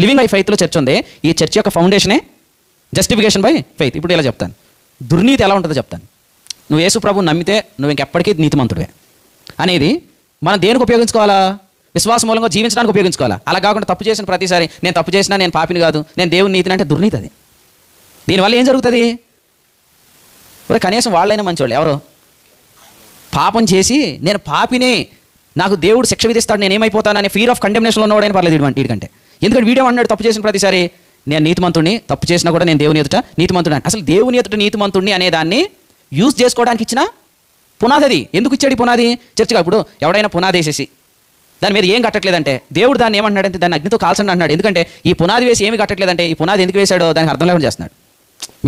Living by ఫెయిత్లో church ఉంది. ఈ church యొక్క ఫౌండేషనే జస్టిఫికేషన్ బై ఫెయిత్. ఇప్పుడు ఇలా చెప్తాను, దుర్నీతి ఎలా ఉంటుందో చెప్తాను. నువ్వు యేసు ప్రభువుని నమ్మితే నువ్వు ఇంకెప్పటికీ నీతిమంతుడివే అనేది మనం దేనికి ఉపయోగించుకోవాలా? విశ్వాస మూలంగా జీవించడానికి ఉపయోగించుకోవాలా. అలా కాకుండా తప్పు చేసిన ప్రతిసారి నేను తప్పు చేసినా నేను పాపిని కాదు, నేను దేవుని నీతిని అంటే దుర్నీతి అది. దీనివల్ల ఏం జరుగుతుంది? కనీసం వాళ్ళైనా మంచివాళ్ళు ఎవరు పాపం చేసి నేను పాపిని, నాకు దేవుడు శిక్ష విధిస్తాడు, నేను ఏమైపోతానని ఫీర్ ఆఫ్ కండెమ్నేషన్లో ఉన్నవాడైనా పర్లేదు వీడికంటే. ఎందుకంటే వీడియో అన్నాడు తప్పు చేసిన ప్రతిసారి నేను నీతిమంతుడిని, తప్పు చేసినా కూడా నేను దేవుని ఎదుట నీతిమంతుడు. అసలు దేవుని ఎదుట నీతిమంతుడిని అనే దాన్ని యూజ్ చేసుకోవడానికి ఇచ్చిన పునాది అది. ఎందుకు ఇచ్చాడు ఈ పునాది? చర్చగా ఇప్పుడు ఎవడైనా పునాది వేసేసి దాని మీద ఏం కట్టట్లేదంటే దేవుడు దాన్ని ఏమంటున్నాడంటే దాన్ని అగ్నితో కాల్చండి అంటున్నాడు. ఎందుకంటే ఈ పునాది వేసి ఏమి కట్టట్లేదంటే ఈ పునాది ఎందుకు వేశాడో దానికి అర్థం లేకుండా చేస్తున్నాడు.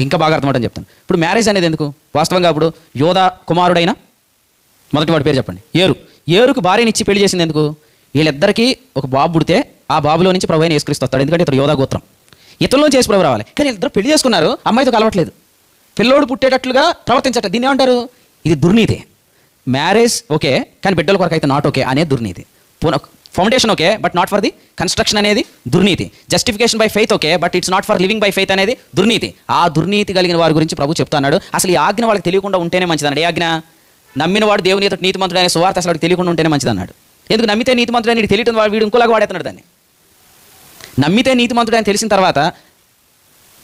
ఇంకా బాగా అర్థమవుతుందని చెప్తాను. ఇప్పుడు మ్యారేజ్ అనేది ఎందుకు? వాస్తవంగా ఇప్పుడు యోధా కుమారుడైన మొదటి వాడి పేరు చెప్పండి, ఏరుకు భార్యని ఇచ్చి పెళ్లి చేసింది ఎందుకు? వీళ్ళిద్దరికీ ఒక బాబు పుడితే ఆ బాబులో నుంచి ప్రభువైన యేసుక్రీస్తు వస్తాడు. ఎందుకంటే ఇతడు యోధా గోత్రం, ఇతరులో చేసి ప్రభు రావాలి. కానీ ఇద్దరు పెళ్లి చేసుకున్నారు, అమ్మాయితో కలవట్లేదు, పిల్లోడు పుట్టేటట్లుగా ప్రవర్తించట. దీన్ని ఏమంటారు? ఇది దుర్నీతి. మ్యారేజ్ ఓకే కానీ బిడ్డల కొరకు అయితే నాట్ ఓకే అనేది దుర్నీతి. Foundation okay but not for the construction అనేది దుర్నీతి. Justification by faith okay but it's not for living by faith అనేది దుర్నీతి. ఆ దుర్నీతి కలిగిన వారి గురించి ప్రభు చెప్తున్నాడు. అసలు ఈ ఆజ్ఞ వాళ్ళకి తెలియకుండా ఉంటేనే మంచిదన్నాడు. ఏ ఆజ్ఞ? నమ్మినవాడు దేవుని ఎదుట నీతిమంతుడు అనే సువార్త అసలు తెలియకుండా ఉంటేనే మంచిదన్నాడు. ఎందుకు? నమ్మితే నీతిమంతుడు అని తెలియటం వీడు ఇంకోలాగా వాడేస్తున్నాడు దాన్ని. నమ్మితే నీతిమంతుడు అని తెలిసిన తర్వాత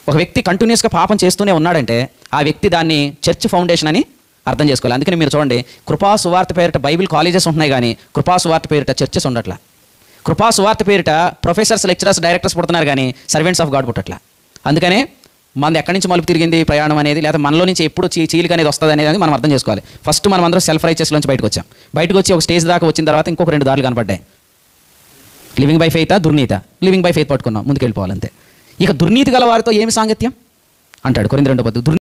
ఒక వ్యక్తి కంటిన్యూస్గా పాపం చేస్తూనే ఉన్నాడంటే ఆ వ్యక్తి దాన్ని చర్చ్ ఫౌండేషన్ అని అర్థం చేసుకోవాలి. అందుకని మీరు చూడండి, కృపా సువార్త పేరిట బైబిల్ కాలేజెస్ ఉంటున్నాయి కానీ కృపా సువార్త పేరిట చర్చెస్ ఉండట్లా. కృపా సువార్త పేరిట ప్రొఫెసర్స్, లెక్చరర్స్, డైరెక్టర్స్ పుడుతున్నారు కానీ సర్వెంట్స్ ఆఫ్ గాడ్ పుట్టట్లా. అందుకనే మనది ఎక్కడి నుంచి మలుపు తిరిగింది ప్రయాణం అనేది, లేదా మనలో నుంచి ఎప్పుడు చీలిక అనేది వస్తుంది అనేది మనం అర్థం చేసుకోవాలి. ఫస్ట్ మనం అందరం సెల్ఫ్ రైచియస్ నుంచి బయటకు వచ్చాం. బయటకు వచ్చి ఒక స్టేజ్ దాకా వచ్చిన తర్వాత ఇంకొక 2 దారులు కనపడ్డాయి. లివింగ్ బై ఫెయితా, దుర్నీత. లివింగ్ బై ఫెయిత్ పట్టుకున్నాం, ముందుకు వెళ్ళిపోవాలంతే. ఇక దుర్నీతి గల వారితో ఏమి సాంగత్యం అంటాడు కొరింథీ 2:10.